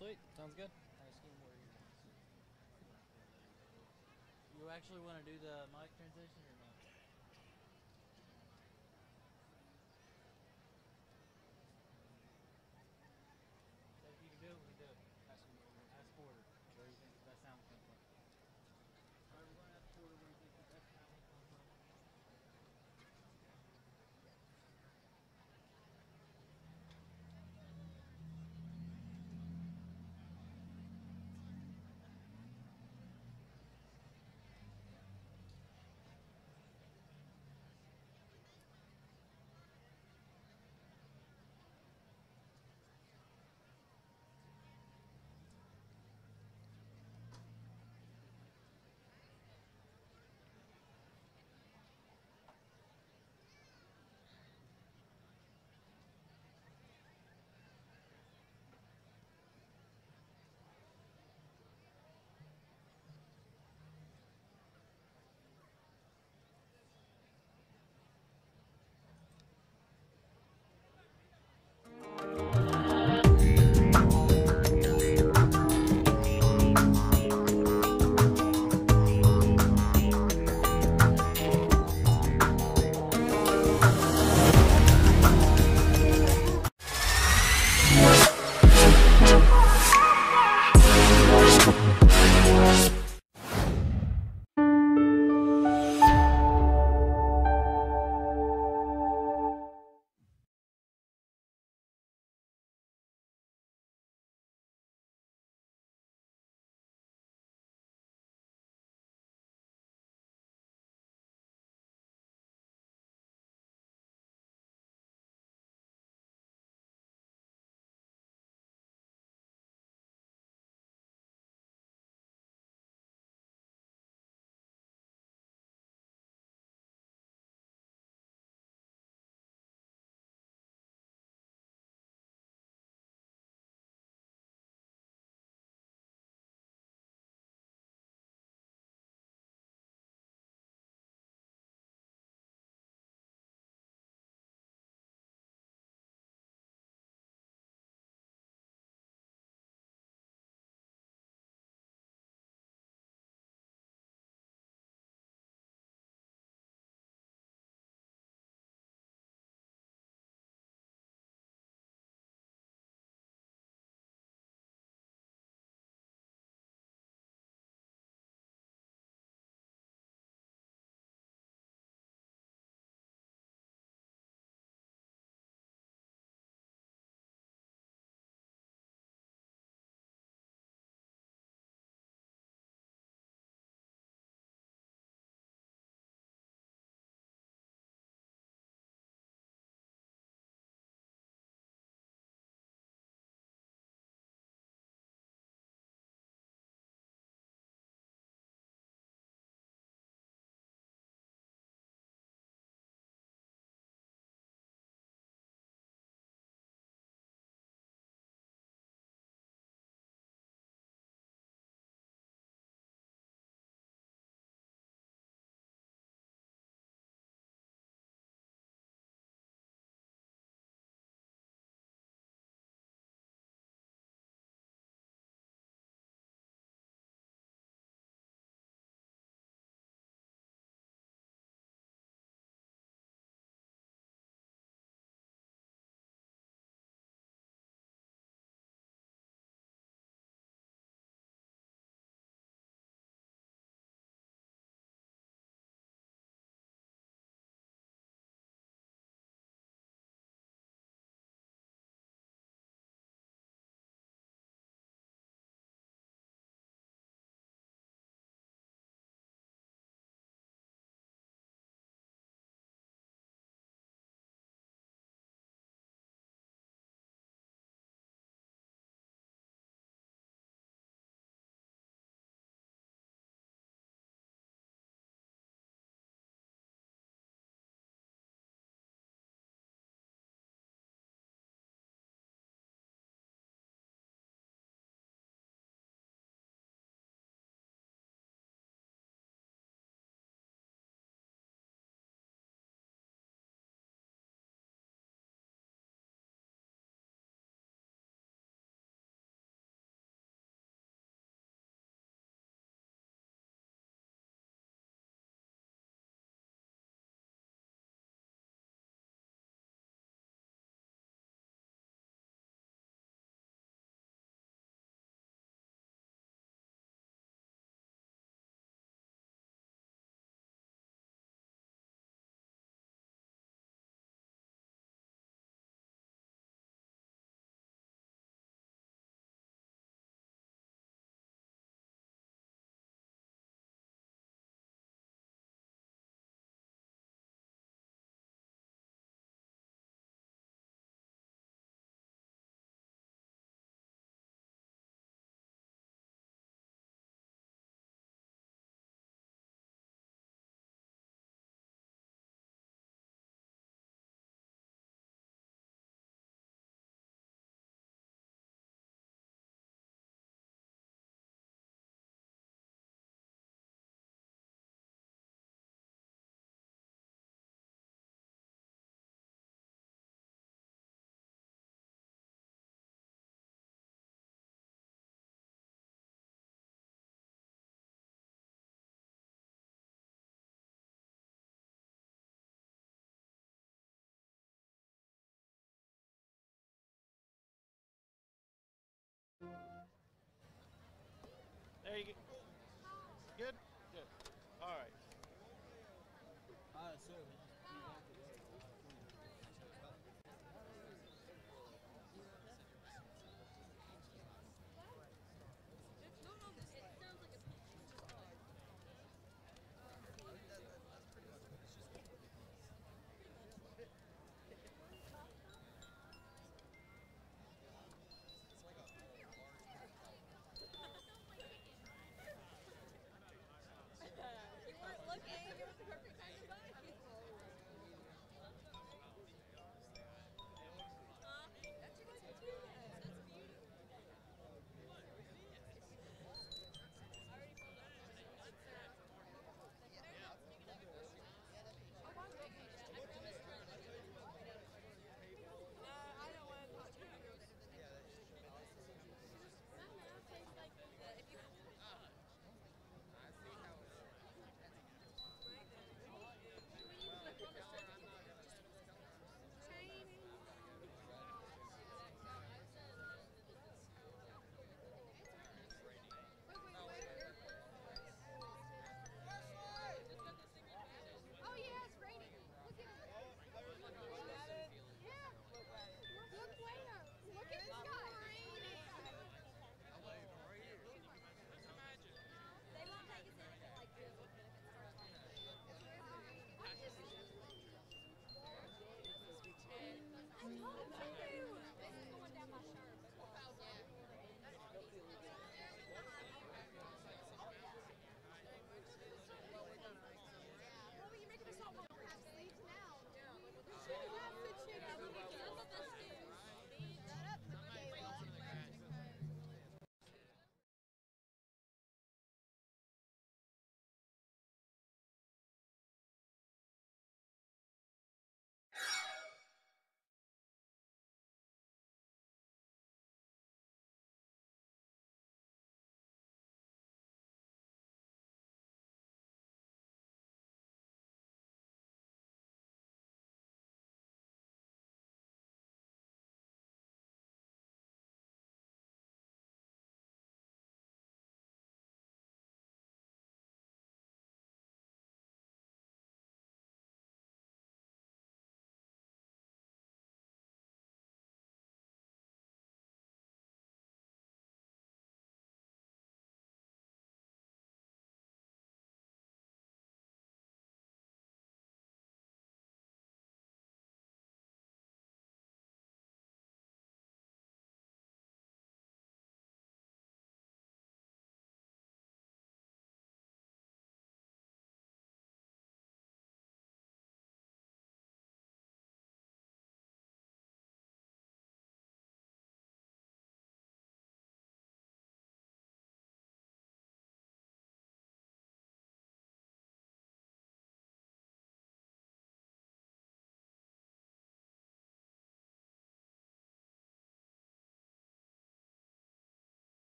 Sweet. Sounds good. Ask him where he wants it. You actually want to do the mic transition or not? If you can do it, we can do it. Ask Porter where you think the best sound comes from. Alright, we're going to ask Porter where you think the best sound comes from. There you go. Good? Good. All right. Sir, we want the road.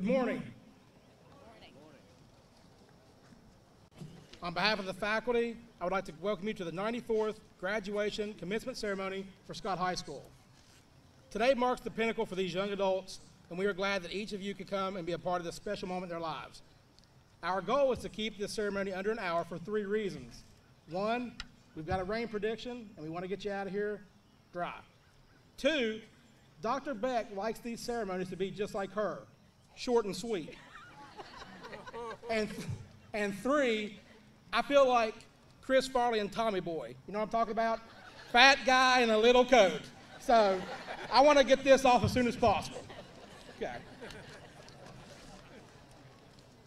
Good morning. On behalf of the faculty, I would like to welcome you to the 94th graduation commencement ceremony for Scott High School. Today marks the pinnacle for these young adults, and we are glad that each of you could come and be a part of this special moment in their lives. Our goal is to keep this ceremony under an hour for 3 reasons. 1, we've got a rain prediction, and we want to get you out of here dry. 2, Dr. Beck likes these ceremonies to be just like her, short and sweet. And 3, I feel like Chris Farley and Tommy Boy. You know what I'm talking about? Fat guy in a little coat. So I want to get this off as soon as possible. Okay.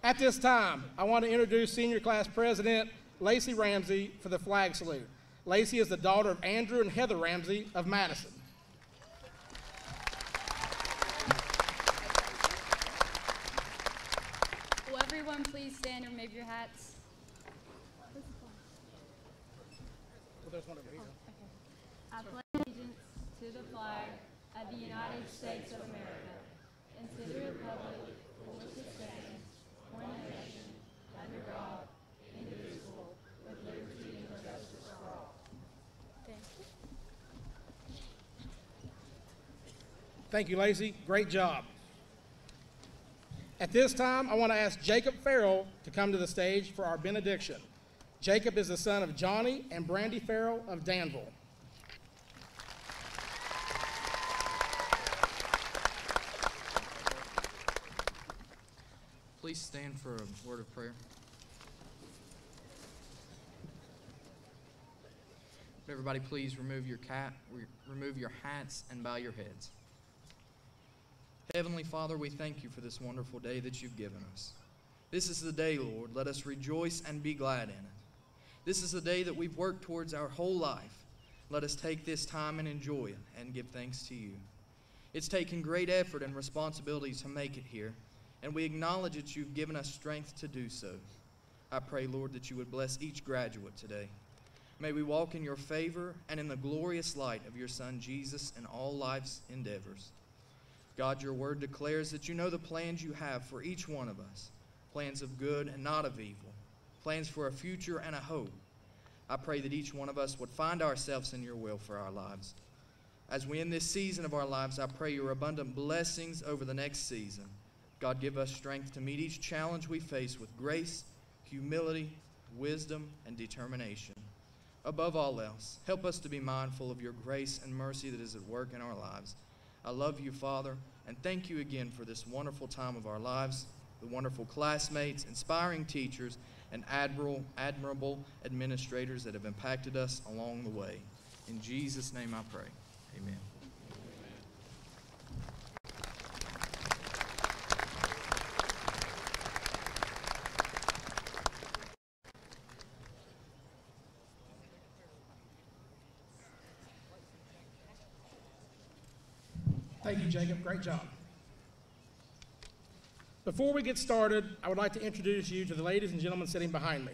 At this time, I want to introduce Senior Class President Lacey Ramsey for the flag salute. Lacey is the daughter of Andrew and Heather Ramsey of Madison. Will everyone please stand and wave your hats? Well, there's one over here. I pledge allegiance to the flag of the United States of America and to the republic for which it stands, one nation, under God, indivisible, with liberty and justice for all. Thank you. Thank you, Lacey. Great job. At this time, I want to ask Jacob Farrell to come to the stage for our benediction. Jacob is the son of Johnny and Brandy Farrell of Danville. Please stand for a word of prayer. Everybody, please remove your hats and bow your heads. Heavenly Father, we thank you for this wonderful day that you've given us. This is the day, Lord. Let us rejoice and be glad in it. This is the day that we've worked towards our whole life. Let us take this time and enjoy it and give thanks to you. It's taken great effort and responsibility to make it here, and we acknowledge that you've given us strength to do so. I pray, Lord, that you would bless each graduate today. May we walk in your favor and in the glorious light of your Son, Jesus, in all life's endeavors. God, your word declares that you know the plans you have for each one of us, plans of good and not of evil, plans for a future and a hope. I pray that each one of us would find ourselves in your will for our lives. As we end this season of our lives, I pray your abundant blessings over the next season. God, give us strength to meet each challenge we face with grace, humility, wisdom, and determination. Above all else, help us to be mindful of your grace and mercy that is at work in our lives. I love you, Father, and thank you again for this wonderful time of our lives, the wonderful classmates, inspiring teachers, and admirable administrators that have impacted us along the way. In Jesus' name I pray. Amen. Thank you, Jacob. Great job. Before we get started, I would like to introduce you to the ladies and gentlemen sitting behind me.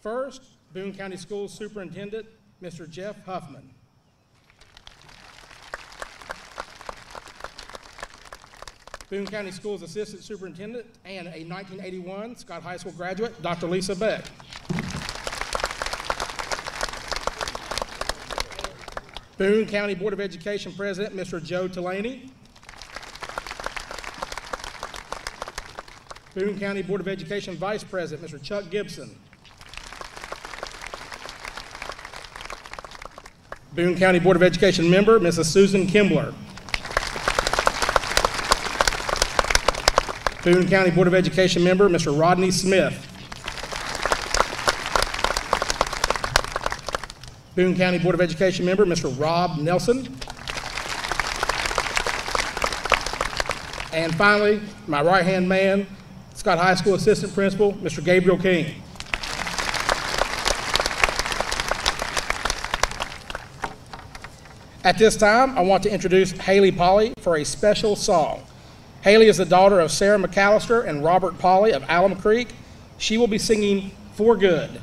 First, Boone County Schools Superintendent, Mr. Jeff Huffman. Boone County Schools Assistant Superintendent and a 1981 Scott High School graduate, Dr. Lisa Beck. Boone County Board of Education President, Mr. Joe Delaney. Boone County Board of Education Vice President, Mr. Chuck Gibson. Boone County Board of Education member, Mrs. Susan Kimbler. Boone County Board of Education member, Mr. Rodney Smith. Boone County Board of Education member, Mr. Rob Nelson. And finally, my right-hand man, Scott High School Assistant Principal, Mr. Gabriel King. At this time, I want to introduce Haley Polly for a special song. Haley is the daughter of Sarah McAllister and Robert Polly of Alum Creek. She will be singing For Good.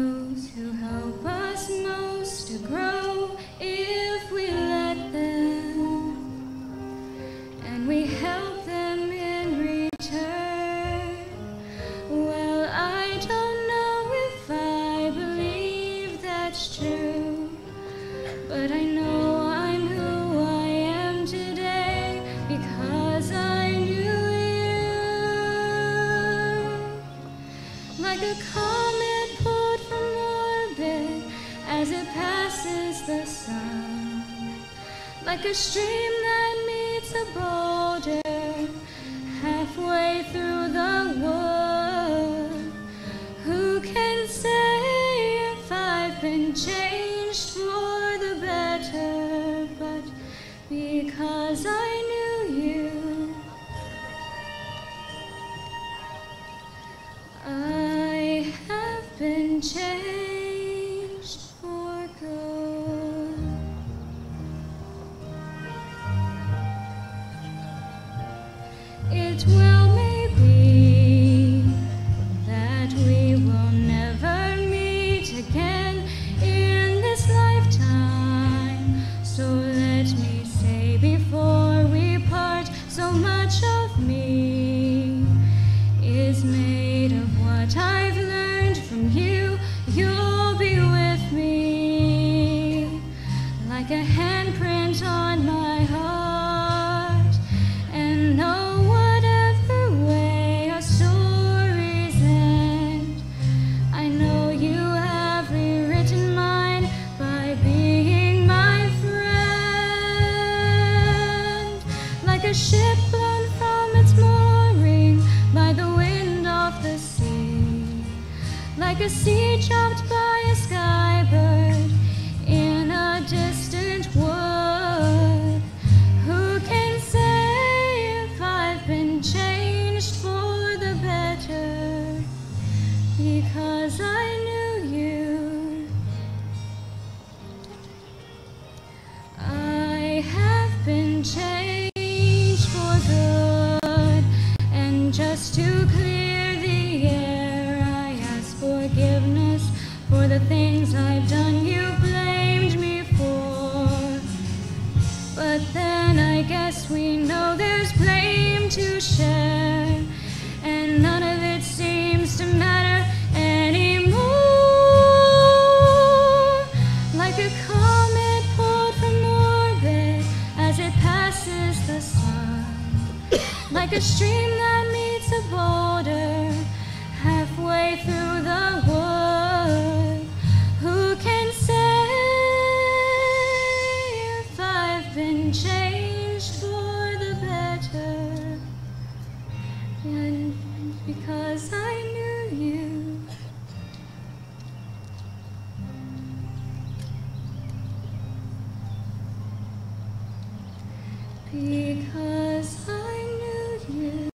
those who help us most to grow if we let them, and we help them in return. Well, I don't know if I believe that's true, but I know I'm who I am today because I knew you. Like a comet pulled from orbit as it passes the sun, like a stream that meets a boulder halfway through the wood. Who can say if I've been changed for the better? But because I knew you, I have been changed for good. It well may be that we will never meet again in this lifetime. So let me say before we part, so much of me is made of what I've learned from you. You'll be with me like a handprint on my heart, and know whatever way our stories end, I know you have rewritten mine by being my friend. Like a ship blown from its mooring by the wind off the sea, like a sea jumped by a skybird in a distant wood. Who can say if I've been changed for the better? Because I knew you, I have been changed for good. And just to clear the air, I ask forgiveness for the things I've done you blamed me for. But then I guess we know there's blame to share, and none of it seems to matter anymore. Like a comet pulled from orbit as it passes the sun, like a stream that meets a boulder halfway through the wood. Who can say if I've been changed for the better? And because I knew you, because I knew you.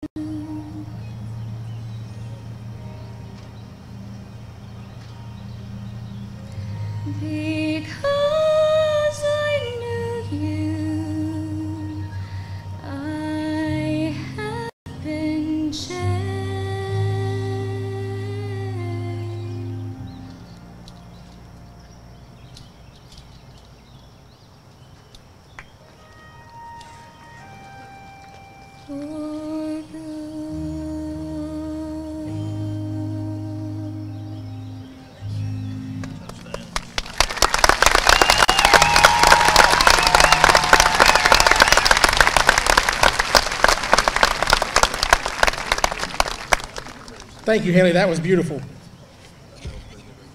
Because I knew you, I have been changed for good. Thank you, Haley. That was beautiful.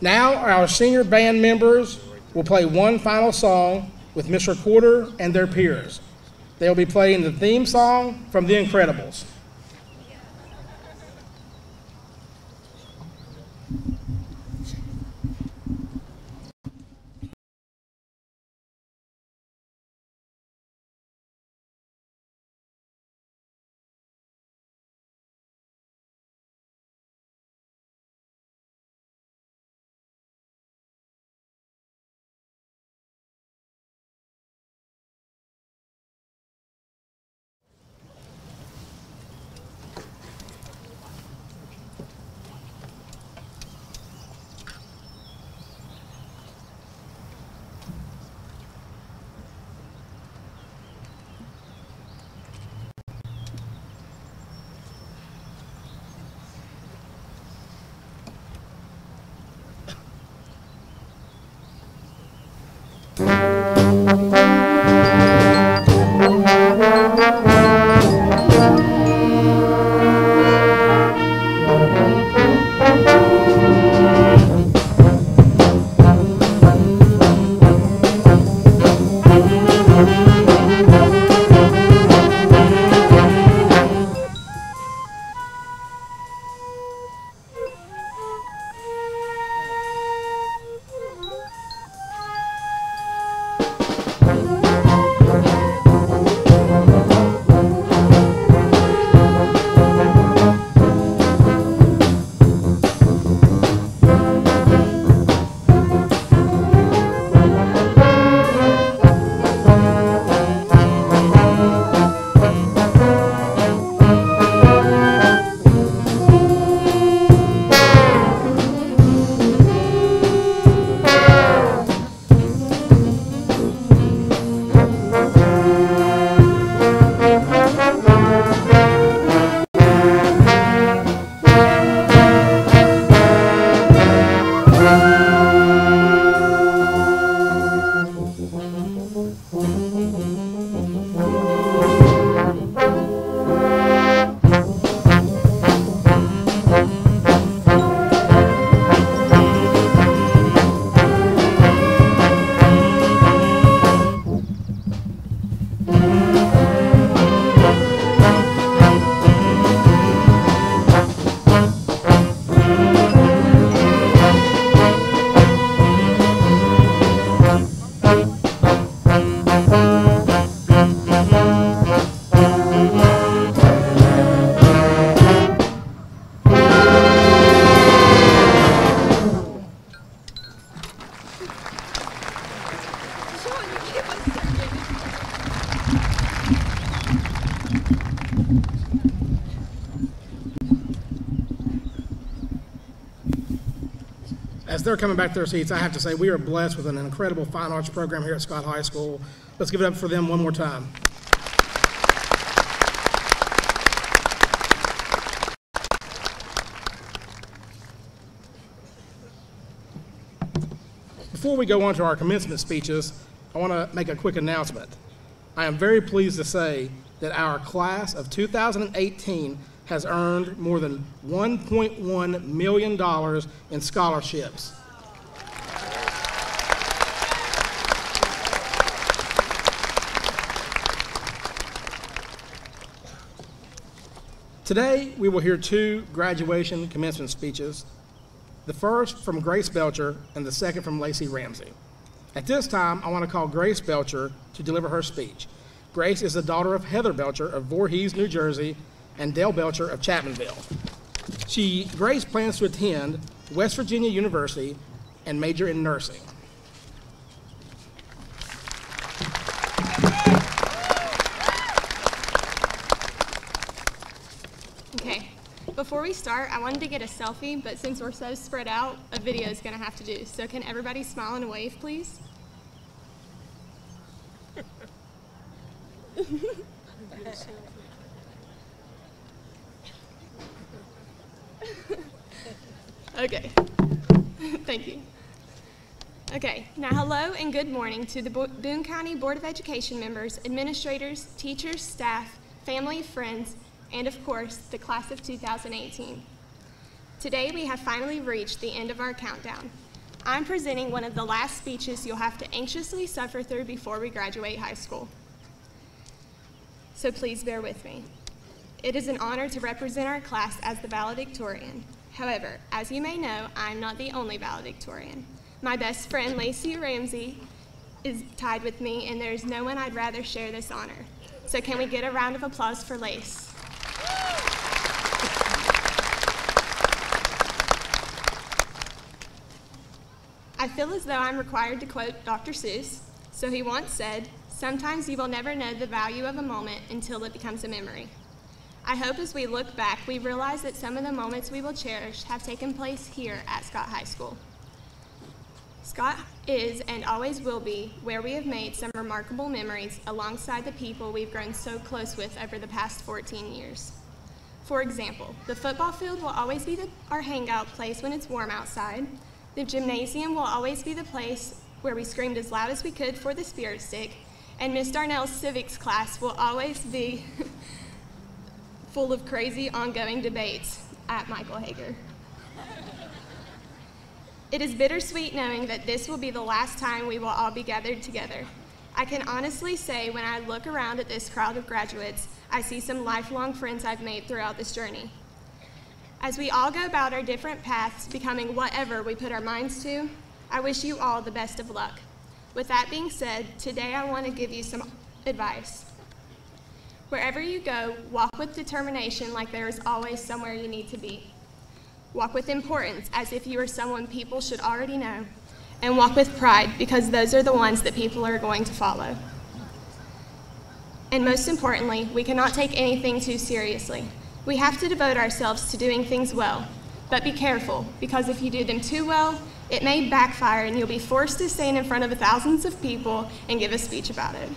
Now, our senior band members will play one final song with Miss Recorder and their peers. They will be playing the theme song from The Incredibles. as they're coming back to their seats, I have to say we are blessed with an incredible fine arts program here at Scott High School. Let's give it up for them one more time. Before we go on to our commencement speeches, I want to make a quick announcement. I am very pleased to say that our class of 2018 has earned more than $1.1 million in scholarships. Today, we will hear two graduation commencement speeches, the first from Grace Belcher and the second from Lacey Ramsey. At this time, I want to call Grace Belcher to deliver her speech. Grace is the daughter of Heather Belcher of Voorhees, New Jersey, and Dale Belcher of Chapmanville. Grace plans to attend West Virginia University and major in nursing. Okay, before we start, I wanted to get a selfie, but since we're so spread out, a video is going to have to do. So can everybody smile and wave, please? Okay, thank you. Okay, now hello and good morning to the Boone County Board of Education members, administrators, teachers, staff, family, friends, and of course, the class of 2018. Today we have finally reached the end of our countdown. I'm presenting one of the last speeches you'll have to anxiously suffer through before we graduate high school. So please bear with me. It is an honor to represent our class as the valedictorian. However, as you may know, I'm not the only valedictorian. My best friend, Lacey Ramsey, is tied with me, and there's no one I'd rather share this honor. So can we get a round of applause for Lace? I feel as though I'm required to quote Dr. Seuss. So he once said, "Sometimes you will never know the value of a moment until it becomes a memory." I hope as we look back, we realize that some of the moments we will cherish have taken place here at Scott High School. Scott is and always will be where we have made some remarkable memories alongside the people we've grown so close with over the past 14 years. For example, the football field will always be our hangout place when it's warm outside. The gymnasium will always be the place where we screamed as loud as we could for the spirit stick, and Miss Darnell's civics class will always be full of crazy ongoing debates at Michael Hager. It is bittersweet knowing that this will be the last time we will all be gathered together. I can honestly say when I look around at this crowd of graduates, I see some lifelong friends I've made throughout this journey. As we all go about our different paths, becoming whatever we put our minds to, I wish you all the best of luck. With that being said, today I want to give you some advice. Wherever you go, walk with determination like there is always somewhere you need to be. Walk with importance as if you are someone people should already know. And walk with pride because those are the ones that people are going to follow. And most importantly, we cannot take anything too seriously. We have to devote ourselves to doing things well. But be careful, because if you do them too well, it may backfire and you'll be forced to stand in front of thousands of people and give a speech about it.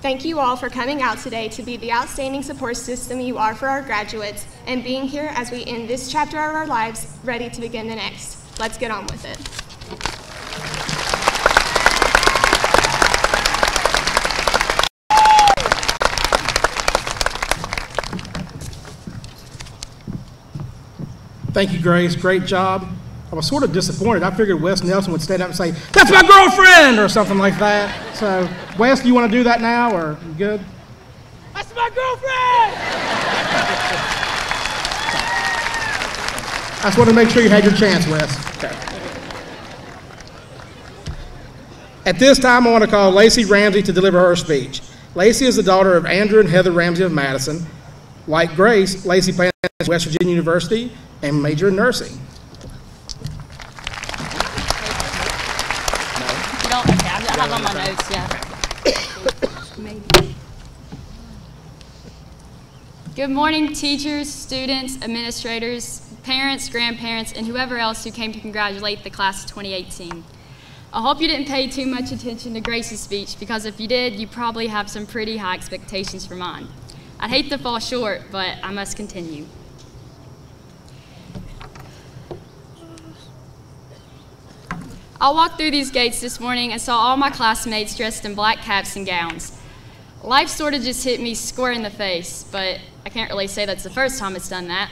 Thank you all for coming out today to be the outstanding support system you are for our graduates and being here as we end this chapter of our lives, ready to begin the next. Let's get on with it. Thank you, Grace. Great job. I was sort of disappointed. I figured Wes Nelson would stand up and say, "That's my girlfriend," or something like that. So, Wes, do you want to do that now, or you good? That's my girlfriend! I just wanted to make sure you had your chance, Wes. Okay. At this time, I want to call Lacey Ramsey to deliver her speech. Lacey is the daughter of Andrew and Heather Ramsey of Madison. Like Grace, Lacey plans at West Virginia University and major in nursing. I have on my notes, yeah. Good morning, teachers, students, administrators, parents, grandparents, and whoever else who came to congratulate the class of 2018. I hope you didn't pay too much attention to Grace's speech, because if you did, you probably have some pretty high expectations for mine. I'd hate to fall short, but I must continue. I walked through these gates this morning and saw all my classmates dressed in black caps and gowns. Life sort of just hit me square in the face, but I can't really say that's the first time it's done that.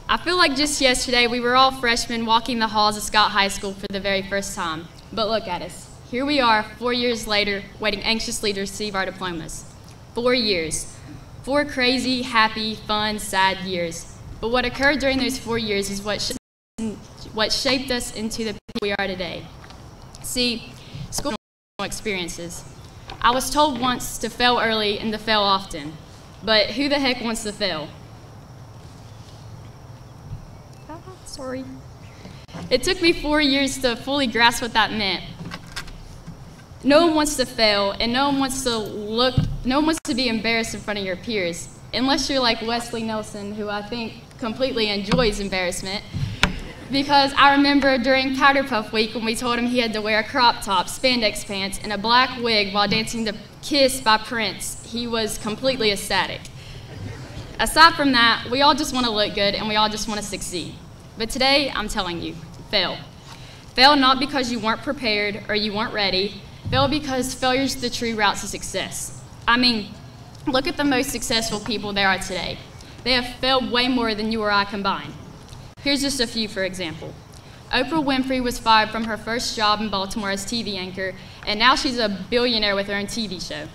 I feel like just yesterday we were all freshmen walking the halls of Scott High School for the very first time. But look at us. Here we are, 4 years later, waiting anxiously to receive our diplomas. 4 years. 4 crazy, happy, fun, sad years. But what occurred during those 4 years is what shaped us into the people we are today. See, school experiences. I was told once to fail early and to fail often. But who the heck wants to fail? Sorry. It took me 4 years to fully grasp what that meant. No one wants to fail, and no one wants to be embarrassed in front of your peers, unless you're like Wesley Nelson, who I think completely enjoys embarrassment. Because I remember during Powder Puff Week when we told him he had to wear a crop top, spandex pants, and a black wig while dancing to Kiss by Prince, he was completely ecstatic. Aside from that, we all just want to look good and we all just want to succeed. But today, I'm telling you, fail. Fail not because you weren't prepared or you weren't ready. Fail because failure is the true route to success. I mean, look at the most successful people there are today. They have failed way more than you or I combined. Here's just a few, for example. Oprah Winfrey was fired from her first job in Baltimore as TV anchor, and now she's a billionaire with her own TV show.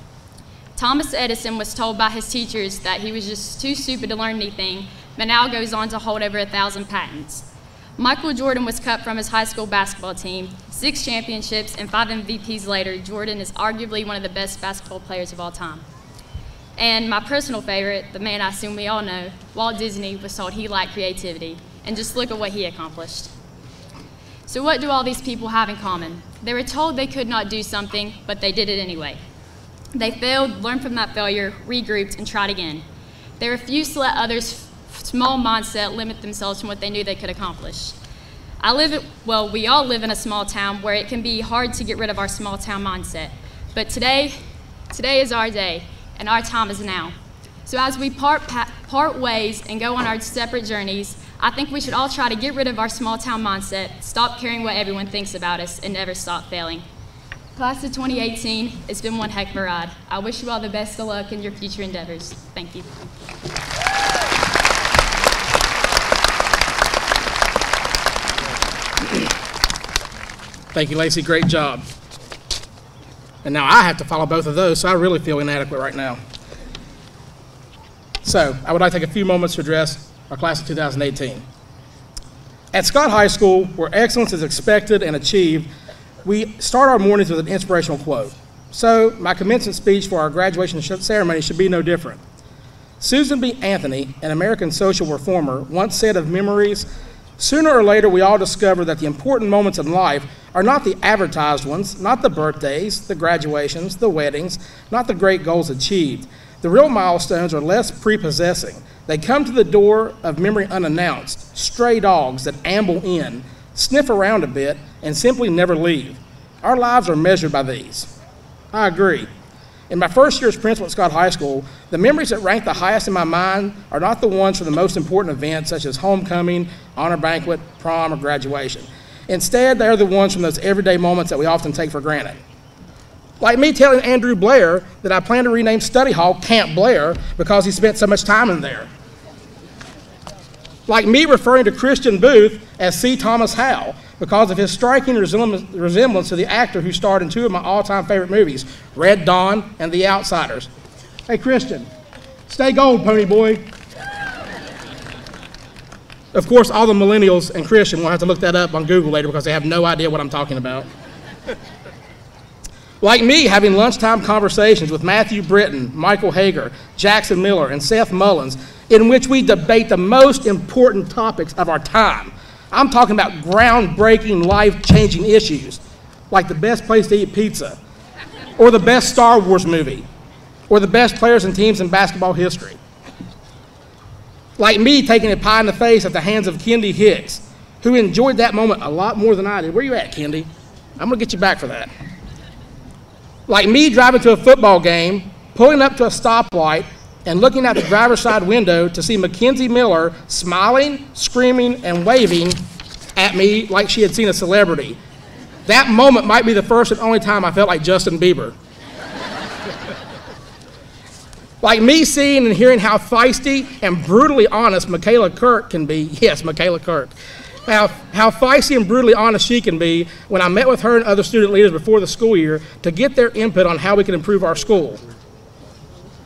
Thomas Edison was told by his teachers that he was just too stupid to learn anything, but now goes on to hold over 1,000 patents. Michael Jordan was cut from his high school basketball team. 6 championships and 5 MVPs later, Jordan is arguably one of the best basketball players of all time. And my personal favorite, the man I assume we all know, Walt Disney, was told he lacked creativity. And just look at what he accomplished. So what do all these people have in common? They were told they could not do something, but they did it anyway. They failed, learned from that failure, regrouped, and tried again. They refused to let others' small mindset limit themselves from what they knew they could accomplish. We all live in a small town where it can be hard to get rid of our small town mindset. But today is our day, and our time is now. So as we part ways and go on our separate journeys, I think we should all try to get rid of our small town mindset, stop caring what everyone thinks about us, and never stop failing. Class of 2018, it's been one heck of a ride. I wish you all the best of luck in your future endeavors. Thank you. Thank you, Lacey. Great job. And now I have to follow both of those, so I really feel inadequate right now. So I would like to take a few moments to address our class of 2018. At Scott High School, where excellence is expected and achieved, we start our mornings with an inspirational quote. So my commencement speech for our graduation ceremony should be no different. Susan B. Anthony, an American social reformer, once said of memories, "Sooner or later we all discover that the important moments in life are not the advertised ones, not the birthdays, the graduations, the weddings, not the great goals achieved. The real milestones are less prepossessing. They come to the door of memory unannounced, stray dogs that amble in, sniff around a bit, and simply never leave. Our lives are measured by these." I agree. In my first year as principal at Scott High School, the memories that rank the highest in my mind are not the ones from the most important events such as homecoming, honor banquet, prom, or graduation. Instead, they are the ones from those everyday moments that we often take for granted. Like me telling Andrew Blair that I plan to rename Study Hall Camp Blair because he spent so much time in there. Like me referring to Christian Booth as C. Thomas Howell because of his striking resemblance to the actor who starred in 2 of my all-time favorite movies, Red Dawn and The Outsiders. Hey, Christian, stay gold, pony boy. Of course, all the millennials and Christian will have to look that up on Google later because they have no idea what I'm talking about. Like me having lunchtime conversations with Matthew Britton, Michael Hager, Jackson Miller, and Seth Mullins, in which we debate the most important topics of our time. I'm talking about groundbreaking, life-changing issues, like the best place to eat pizza, or the best Star Wars movie, or the best players and teams in basketball history. Like me taking a pie in the face at the hands of Kendi Hicks, who enjoyed that moment a lot more than I did. Where you at, Kendi? I'm going to get you back for that. Like me driving to a football game, pulling up to a stoplight, and looking out the driver's side window to see Mackenzie Miller smiling, screaming, and waving at me like she had seen a celebrity. That moment might be the first and only time I felt like Justin Bieber. Like me seeing and hearing how feisty and brutally honest Michaela Kirk can be. Yes, Michaela Kirk. How feisty and brutally honest she can be when I met with her and other student leaders before the school year to get their input on how we can improve our school.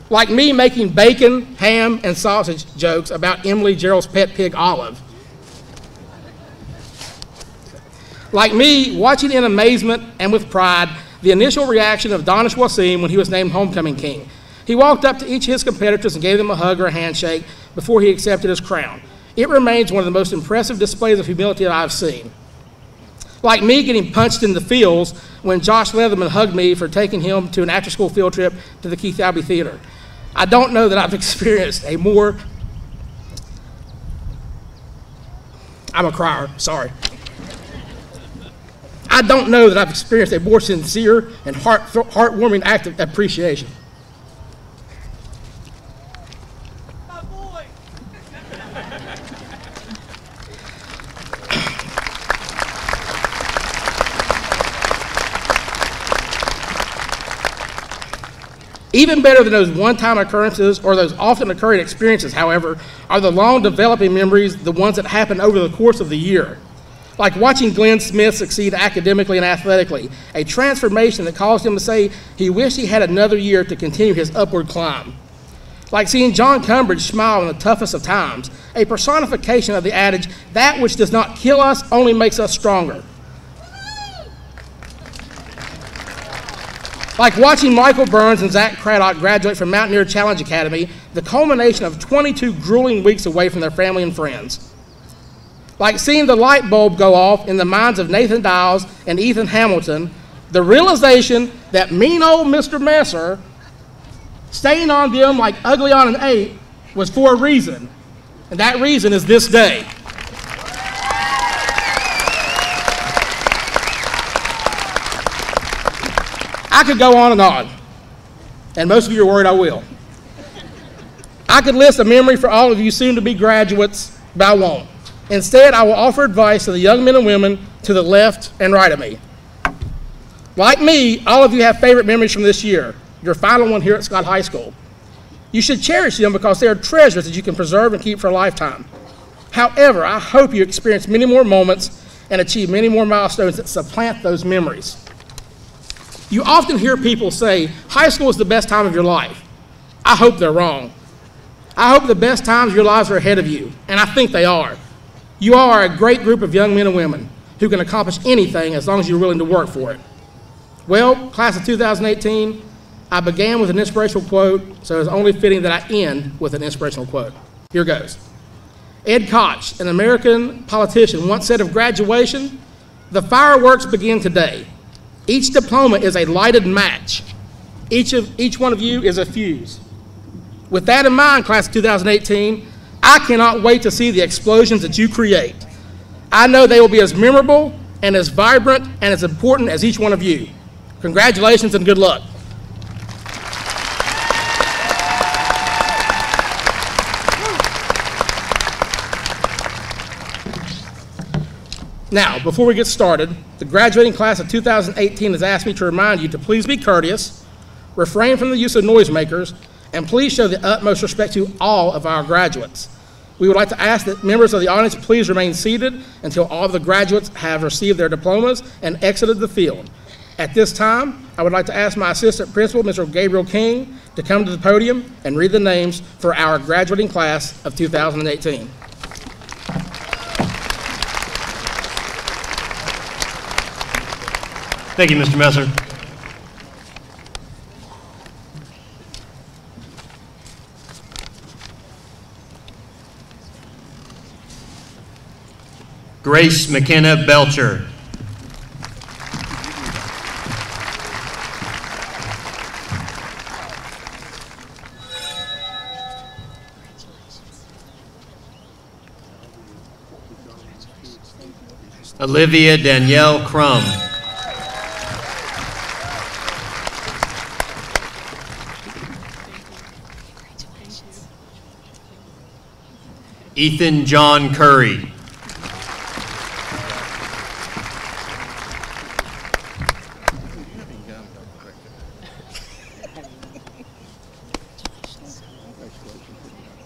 Like me making bacon, ham, and sausage jokes about Emily Gerald's pet pig, Olive. Like me watching in amazement and with pride the initial reaction of Donish Wasim when he was named Homecoming King. He walked up to each of his competitors and gave them a hug or a handshake before he accepted his crown. It remains one of the most impressive displays of humility that I've seen. Like me getting punched in the feels when Josh Leatherman hugged me for taking him to an after-school field trip to the Keith Albee Theater. I don't know that I've experienced a more, I'm a crier, sorry. I don't know that I've experienced a more sincere and heartwarming act of appreciation. Even better than those one-time occurrences or those often occurring experiences, however, are the long-developing memories, the ones that happen over the course of the year. Like watching Glenn Smith succeed academically and athletically, a transformation that caused him to say he wished he had another year to continue his upward climb. Like seeing John Cumbridge smile in the toughest of times, a personification of the adage, that which does not kill us only makes us stronger. Like watching Michael Burns and Zach Craddock graduate from Mountaineer Challenge Academy, the culmination of 22 grueling weeks away from their family and friends. Like seeing the light bulb go off in the minds of Nathan Dials and Ethan Hamilton, the realization that mean old Mr. Messer staying on them like ugly on an 8 was for a reason, and that reason is this day. I could go on, and most of you are worried I will. I could list a memory for all of you soon-to-be graduates, but I won't. Instead, I will offer advice to the young men and women to the left and right of me. Like me, all of you have favorite memories from this year, your final one here at Scott High School. You should cherish them because they are treasures that you can preserve and keep for a lifetime. However, I hope you experience many more moments and achieve many more milestones that supplant those memories. You often hear people say, high school is the best time of your life. I hope they're wrong. I hope the best times of your lives are ahead of you, and I think they are. You are a great group of young men and women who can accomplish anything as long as you're willing to work for it. Well, class of 2018, I began with an inspirational quote, so it's only fitting that I end with an inspirational quote. Here goes. Ed Koch, an American politician, once said of graduation, "The fireworks begin today. Each diploma is a lighted match. Each one of you is a fuse." With that in mind, class of 2018, I cannot wait to see the explosions that you create. I know they will be as memorable and as vibrant and as important as each one of you. Congratulations and good luck. Now, before we get started, the graduating class of 2018 has asked me to remind you to please be courteous, refrain from the use of noisemakers, and please show the utmost respect to all of our graduates. We would like to ask that members of the audience please remain seated until all of the graduates have received their diplomas and exited the field. At this time, I would like to ask my assistant principal, Mr. Gabriel King, to come to the podium and read the names for our graduating class of 2018. Thank you, Mr. Messer. Grace McKenna Belcher. Olivia Danielle Crum. Ethan John Curry.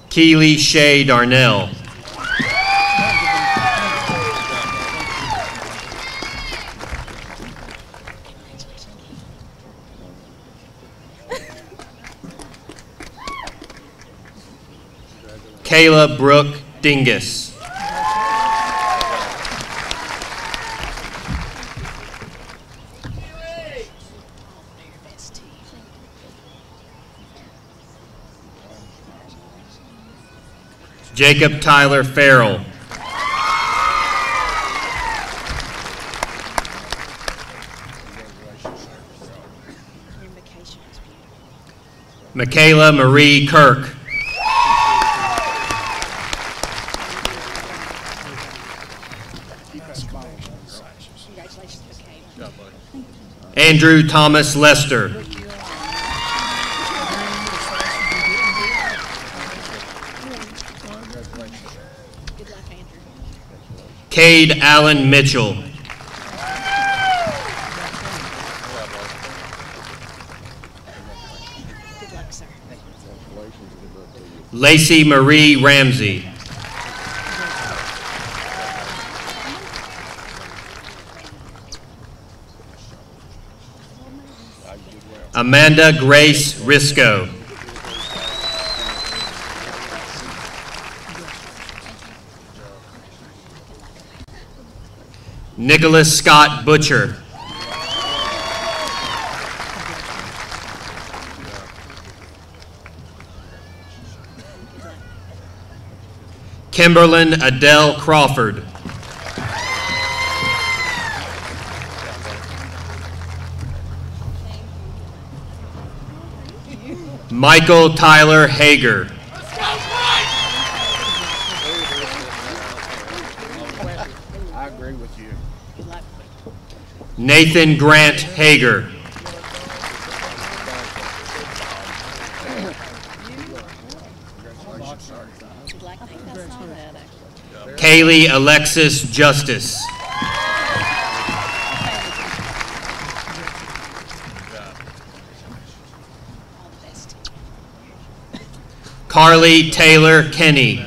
Keely Shay Darnell. Kayla Brooke Dingus. Jacob Tyler Farrell. Michaela Marie Kirk. Andrew Thomas Lester. Cade Allen Mitchell. Lacey Marie Ramsey. Amanda Grace Risco. Nicholas Scott Butcher. Kimberlyn Adele Crawford. Michael Tyler Hager. I agree with you. Nathan Grant Hager. Kaylee Alexis Justice. Carly Taylor Kenny.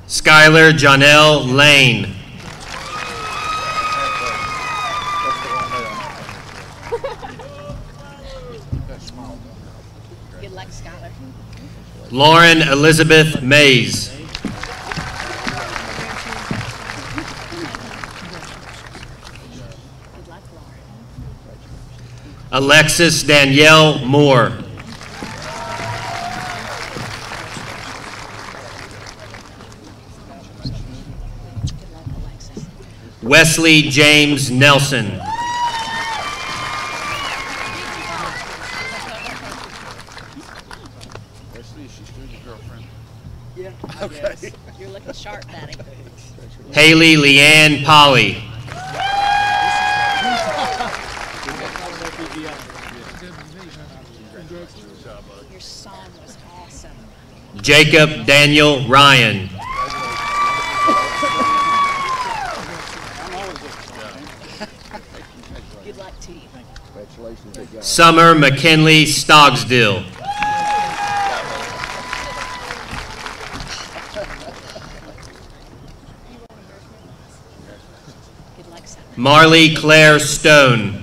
Skylar Janelle Lane. Good luck, Skylar. Lauren Elizabeth Mays. Alexis Danielle Moore. Wesley James Nelson. Wesley, she's still your girlfriend. Yeah. Okay. You're looking sharp, Daddy. Haley Leanne Polly. Your song was awesome. Jacob Daniel Ryan. Good luck to you. Congratulations. Summer McKinley Stogsdill. Good luck, Summer. Marley Claire Stone.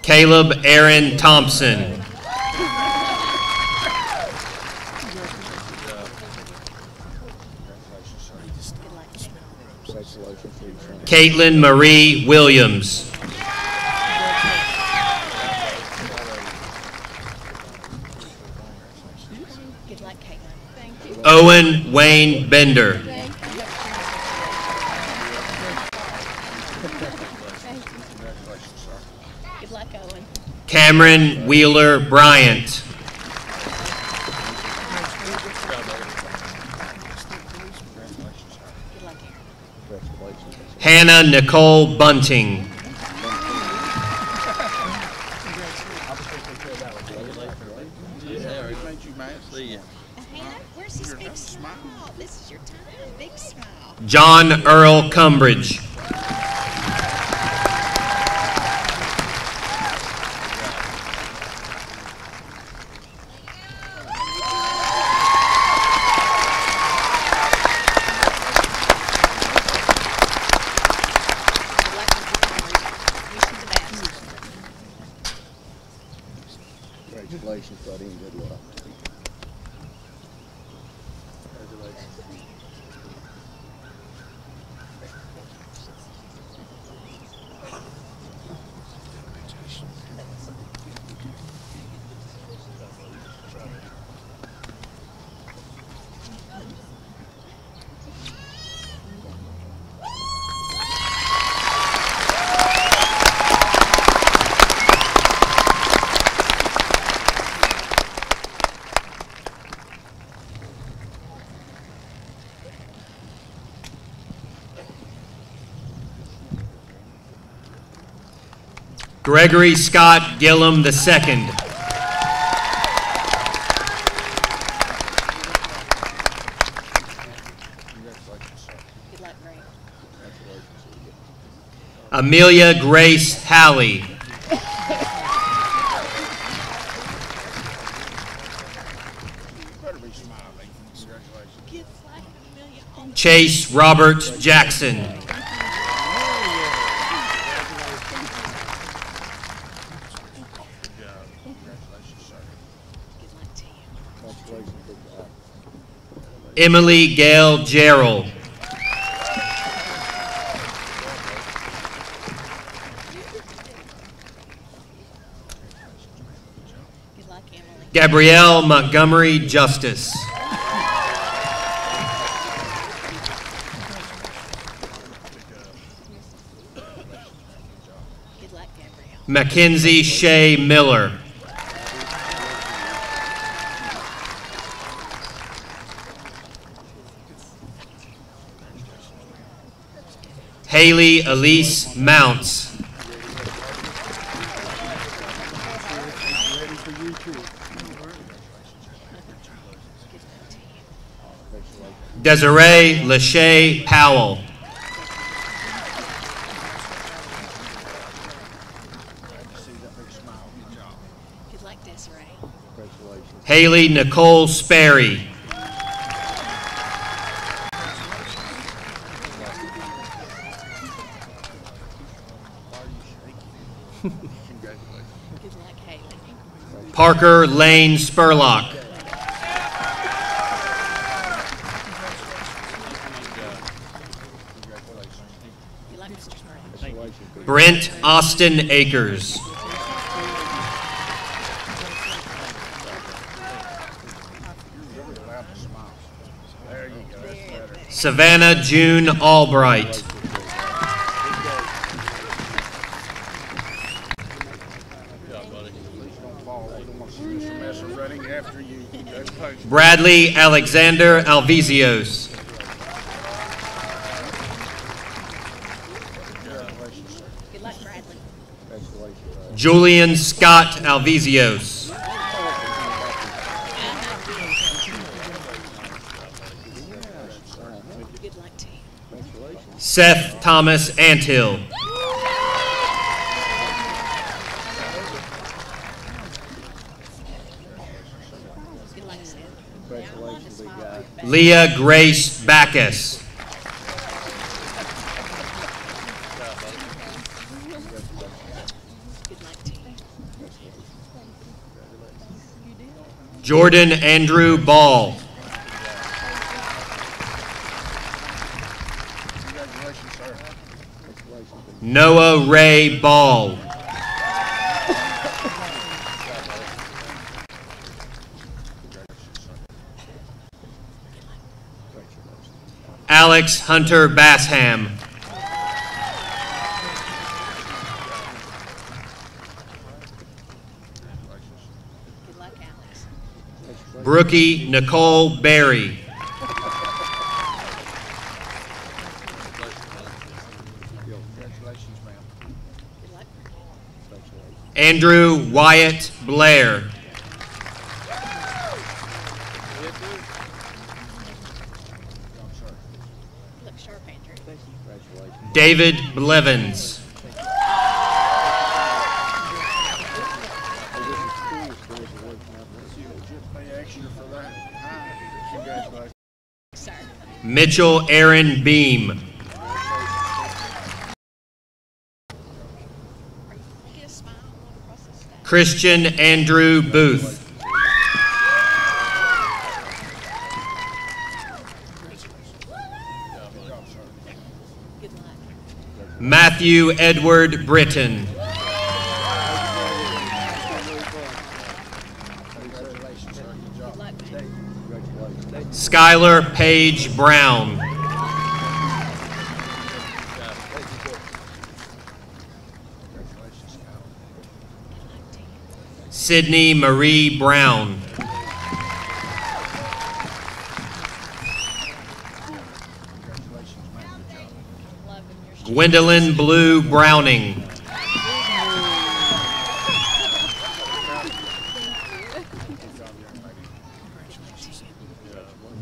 Caleb Aaron Thompson. Caitlin Marie Williams. Good luck, Caitlin. Thank you. Owen Wayne Bender. Congratulations, sir. Good luck, Owen. Cameron Wheeler Bryant. Good luck, Aaron. Congratulations. Hannah Nicole Bunting. Yeah, we made you mad. See ya. Hannah, where's this big smile? This is your time. Big smile. John Earl Cumbridge. Good luck with your career. Wish you the best. Congratulations, buddy, and good luck. Congratulations. Gregory Scott Gillum II. Congratulations, sir. Good luck, Greg. Congratulations. Amelia Grace Halley. You better be smiling. Congratulations. Good luck, Amelia. Chase Robert Jackson. Congratulations, sir. Good luck to you. Congratulations, good job. Emily Gail Gerald. Good luck, Emily. Gabrielle Montgomery Justice. Good luck, Gabrielle. Mackenzie Shea Miller. Haley Elise Mounts. Ready for you, too. Congratulations. Desiree Lachey Powell. Glad to see that big smile. Good job. Good luck, Desiree. Congratulations. Haley Nicole Sperry. Why are you shaking? Congratulations. Good luck, Haley. Parker Lane Spurlock. Congratulations. Good luck, Mr. Spring. Congratulations. Good Brent Austin Akers. You're really allowed to smile. There you go. That's better. Savannah June Albright. Please don't fall. We don't want to see Mr. Messer running after you. Congratulations. Bradley Alexander Alvizios. Congratulations, sir. Good luck, Bradley. Congratulations. Julian Scott Alvizios. Good luck to you. Congratulations. Seth Thomas Anthill. Good luck, Seth. Congratulations, big guy. Leah Grace Backus. Good luck to you. Jordan Andrew Ball. Congratulations, sir. Congratulations. Noah Ray Ball. Alex Hunter Bassham. Brookie Nicole Berry. Congratulations, ma'am. Good luck. Andrew Wyatt Blair. You look sharp, Andrew. Thank you. Congratulations. David Blevins. Pay extra for that. Congratulations. Sir. Mitchell Aaron Beam. Get a smile all across the stage. Christian Andrew Booth. Good luck. Matthew Edward Britton. Congratulations, sir. Good job. Good luck, man. Congratulations. Skylar Page Brown. Congratulations, Kyle. Sydney Marie Brown. Congratulations, ma'am. Good job. Love in your shirt. Gwendolyn Blue Browning.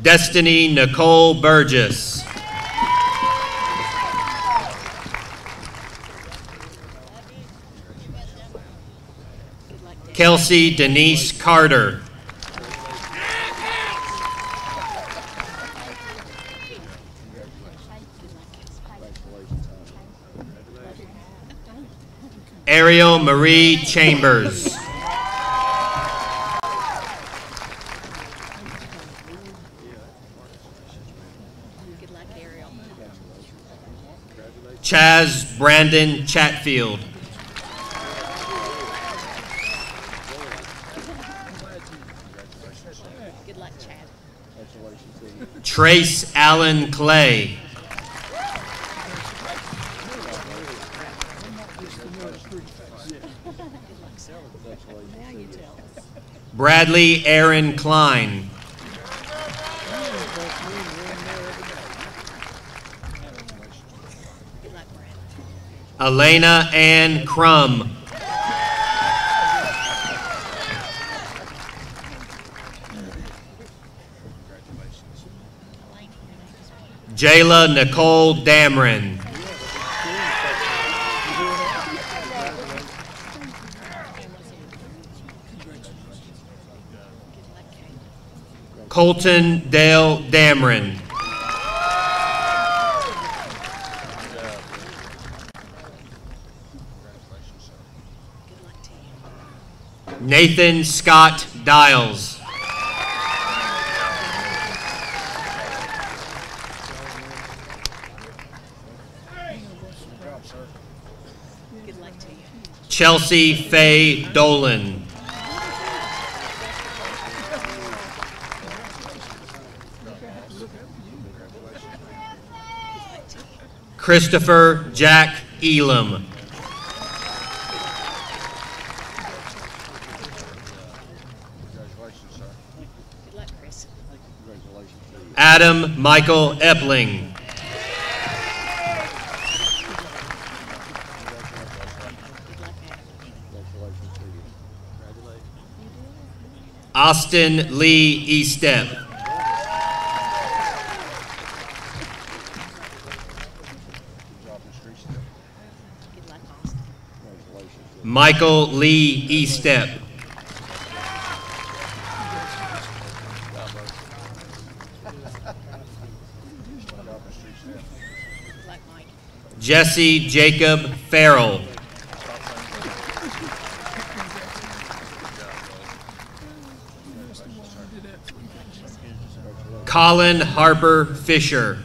Destiny Nicole Burgess. Good luck, Dave. Kelsey Denise Carter. Ariel Marie Chambers. Good luck, Ariel. Chaz Brandon Chatfield. Good luck, Chad. Trace Allen Clay. Now you tell us. Bradley Aaron Klein. Good luck, Brad. Elena Ann Crum. Elaine, your name is what? Jayla Nicole Dameron. Good luck, Kate. Colton Dale Dameron. Good luck to you. Nathan Scott Dials. Good luck to you. Chelsea Faye Dolan. Christopher Jack Elam. Congratulations, sir. Good luck, Chris. Congratulations to you. Adam Michael Epling. Good luck, Adam. Congratulations to you. Austin Lee Estep. Good job, Mr. Easton. Good luck, Austin. Congratulations to you. Michael Lee Estep. Good job, Mr. Easton. Good luck, Mike. Jesse Jacob Farrell. Colin Harper Fisher.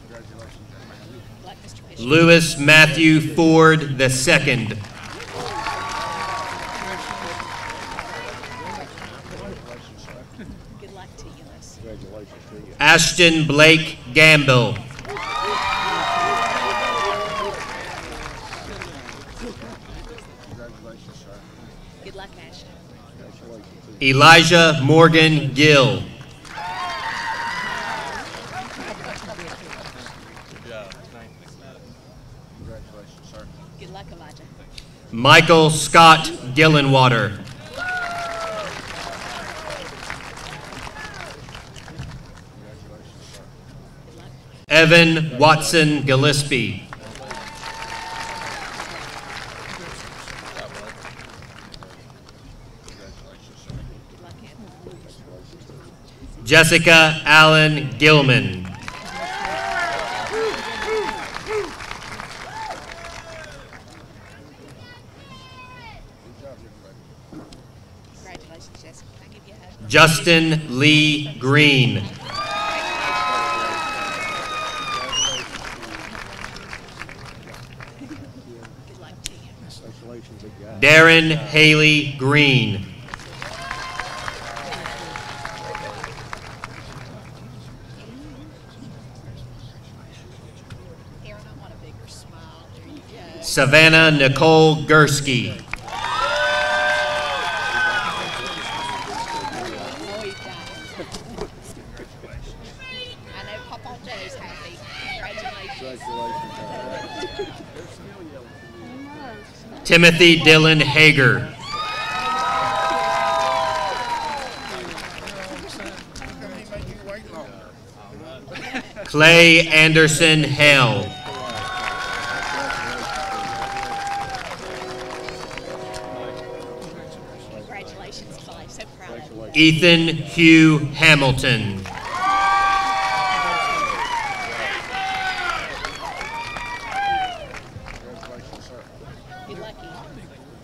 Congratulations, young man. Good luck, Mr. Fisher. Lewis Matthew Ford II. Good luck to you, Les. Congratulations to you. Ashton Blake Gamble. Congratulations Elijah Morgan Gill. Good job. Congratulations, sir. Good luck, Elijah. Michael Scott Gillenwater. Congratulations, sir. Good luck. Evan Watson Gillespie. Congratulations, sir. Good luck, Ed. Jessica Allen Gilman. Good job, everybody. Congratulations, Jessica. Can I give you a hug? Justin Lee Green. Good luck to you. Congratulations, big guy. Darren Haley Green. Aaron, I want a bigger smile. There you go. Savannah Nicole Gursky. Oh, he's got it. I know Papa Joe's happy. Congratulations. Congratulations, sir. Timothy Dylan Hager. How come he made you wait longer? Clay Anderson Hale. Congratulations, Clay. So proud of you. Ethan Hugh Hamilton. Congratulations, sir. Be lucky.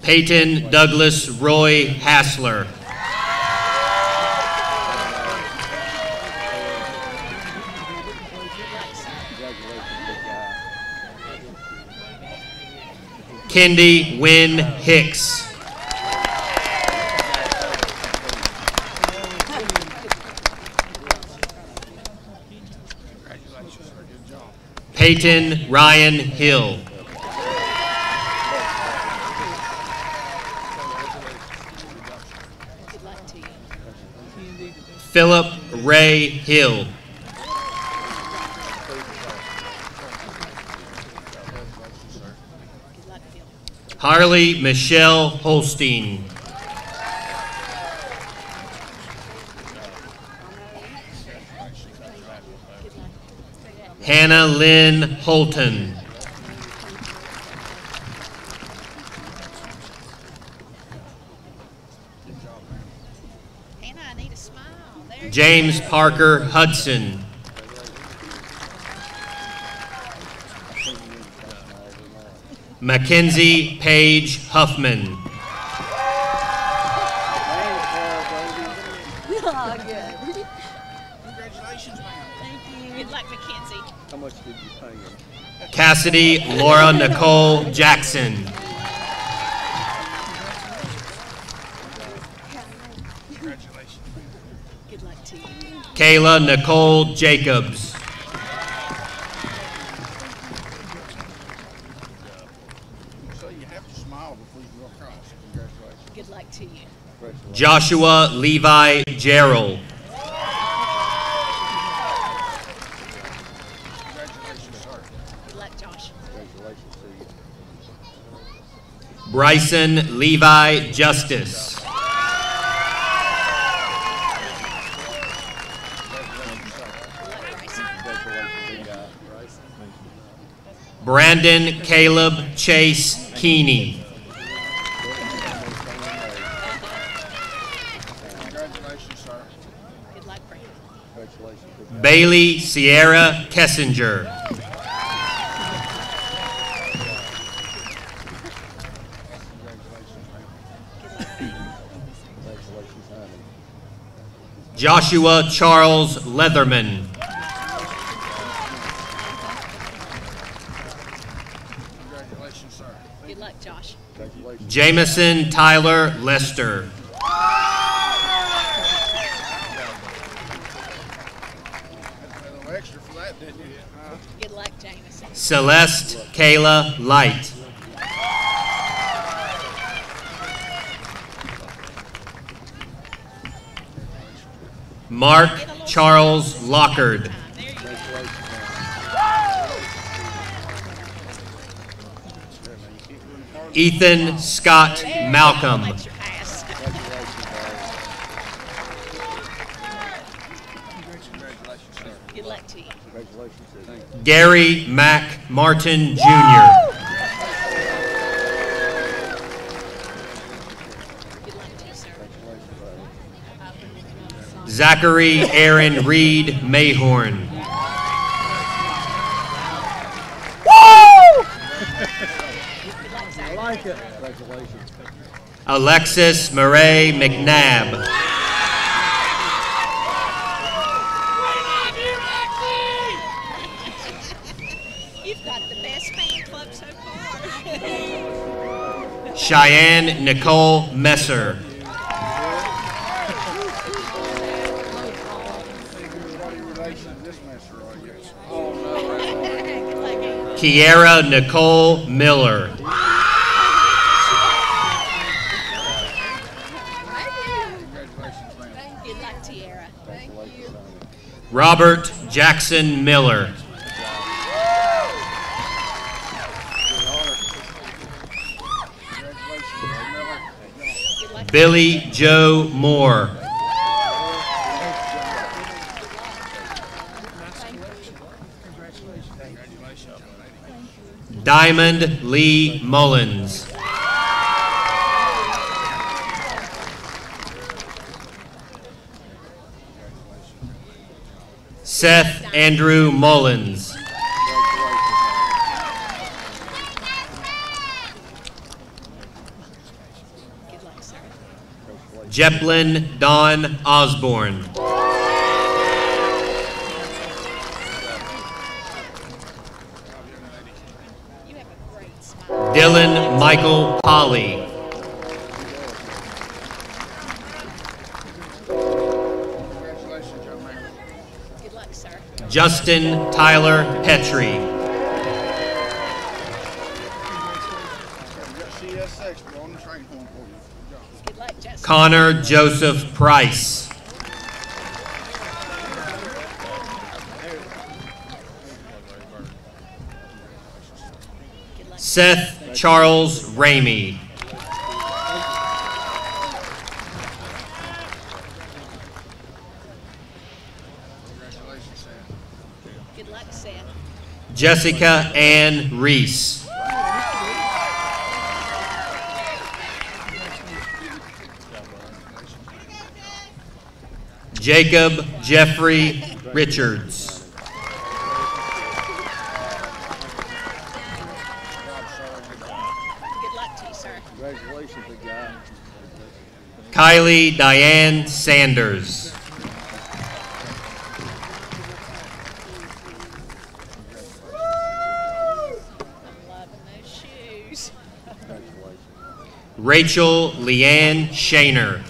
Peyton Douglas Roy Hassler. Congratulations, big guy. Kendi Wynn Hicks. Congratulations, sir. Good job. Peyton Ryan Hill. Good luck to you. Philip Ray Hill. Congratulations, sir. Good luck, Phil. Harley Michelle Holstein. Good luck. Hannah Lynn Holton. Hannah, I need a smile. There you James go. Parker Hudson. Mackenzie Page Huffman. Congratulations, man. Thank you. Good luck, Mackenzie. How much did you pay him? Cassidy Laura Nicole Jackson. Congratulations. Good luck to you. Kayla Nicole Jacobs. So you have to smile before you go across. Congratulations. Good luck to you. Congratulations. Joshua Levi Gerald. Congratulations, sir. Good luck, Josh. Congratulations to you. Bryson Levi Justice. Congratulations, sir. Good luck, Bryson. Congratulations, big guy. Bryson. Brandon Caleb Chase Keeney. Congratulations, sir. Good luck, Brandon. Congratulations, big guy. Bailey Sierra Kessinger. Congratulations, man. Good luck. Congratulations, honey. Joshua Charles Leatherman. Congratulations, sir. Good luck, Josh. Congratulations. Jameson Tyler Lester. Had a little extra for that, didn't you? Good luck, Jameson. Celeste Kayla Light. Mark Charles Lockard. Ethan Scott Malcolm. Good luck to you. Gary Mack Martin Jr. Zachary Aaron Reed Mayhorn. I like it. Congratulations. Alexis Murray McNabb. You've got the best fan club so far. Cheyenne Nicole Messer. Kiera Nicole Miller. Good luck, Tiara. Thank you. Robert Jackson Miller. Billy Joe Moore. Diamond Lee Mullins. Seth Andrew Mullins. Jeplin Don Osborne. Dylan Michael Polly. Good luck, sir. Justin Tyler Petrie. Good luck, Justin. Connor Joseph Price. Seth Charles Ramey. Good luck, Seth. Jessica Ann Reese. Jacob Jeffrey Richards. Good luck to you, sir. Congratulations, big guy. Kylie Diane Sanders. I'm loving those shoes. Rachel Leanne Shaner.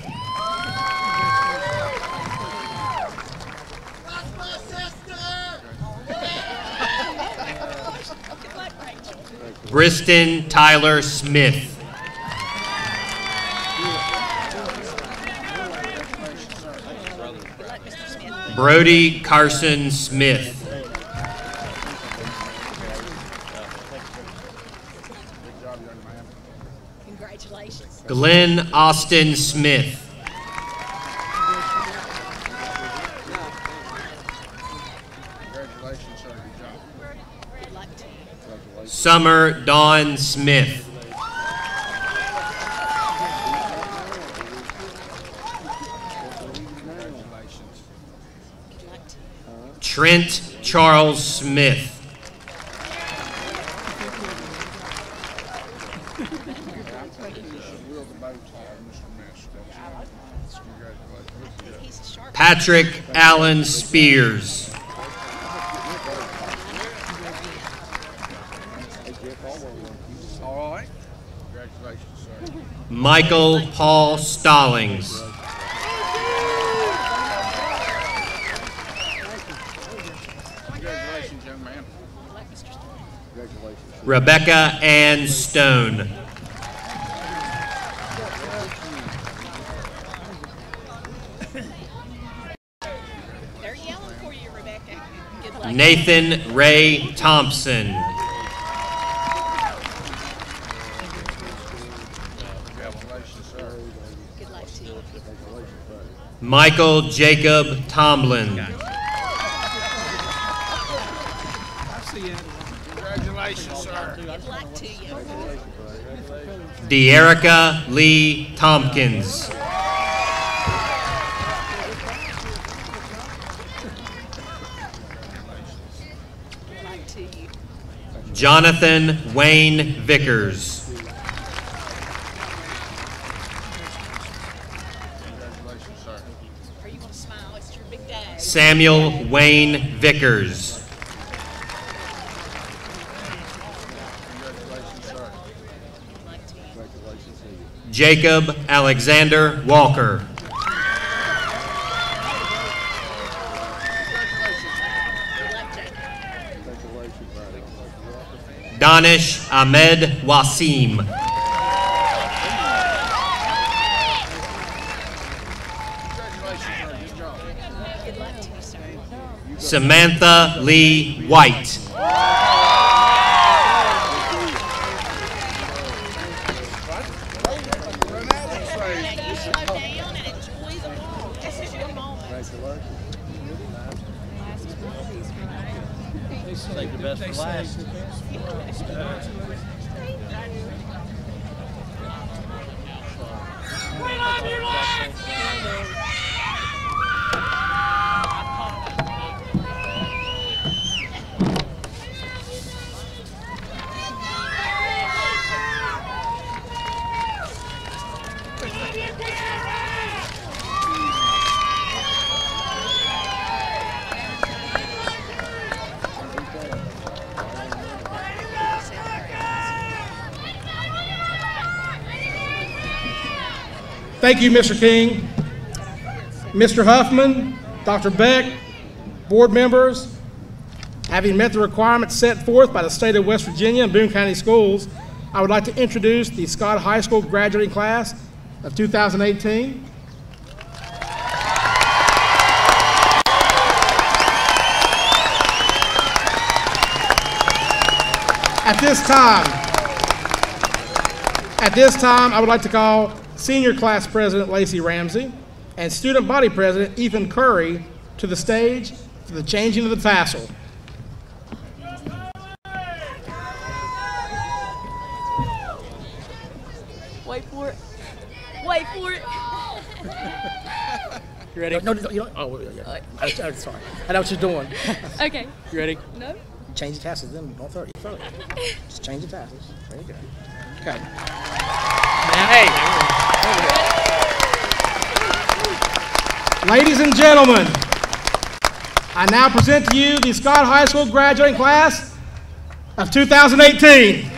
Good luck, Rachel. Briston Tyler Smith. Good luck, Mr. Smith. Brody Carson Smith. Congratulations. Glenn Austin Smith. Congratulations, sir. Good job. Good luck to you. Congratulations. Summer Dawn Smith. Good luck to you. Trent Charles Smith. Will the bow tie, Mr. Miss. Congratulations. He's a sharp. Patrick Allen Spears. All right. Congratulations, sir. Michael Paul Stallings. Congratulations, young man. Good luck, Mr. Stone. Congratulations. Rebecca Ann Stone. Nathan Ray Thompson. Congratulations, sir. Good luck to you. Michael Jacob Tomlin. Congratulations, sir. Good luck to you. De'Erica Lee Tompkins. Good luck to you. Jonathan Wayne Vickers. Congratulations, sir. Are you going to smile? It's your big day. Samuel Wayne Vickers. Congratulations, sir. Good luck to you. Congratulations to you. Jacob Alexander Walker. Good luck, Jacob. Congratulations, buddy. Danish Ahmed Wasim. Congratulations, sir. Good job. Good luck to you, sir. Samantha Lee White. Now you slow down and enjoy the walk. This is your moment. Save the best for last. Thank you, Mr. King. Mr. Huffman, Dr. Beck, board members, having met the requirements set forth by the state of West Virginia and Boone County Schools, I would like to introduce the Scott High School graduating class of 2018. At this time, I would like to call Senior Class President Lacey Ramsey and Student Body President Ethan Curry to the stage for the changing of the tassel. Wait for it. Wait for it. You ready? No, you don't. Oh, yeah. I'm sorry. I know what you're doing. Okay. You ready? No. Change the tassels, then don't throw it. You throw it. Just change the tassels. There you go. Okay. Now, hey. Ladies and gentlemen, I now present to you the Scott High School graduating class of 2018.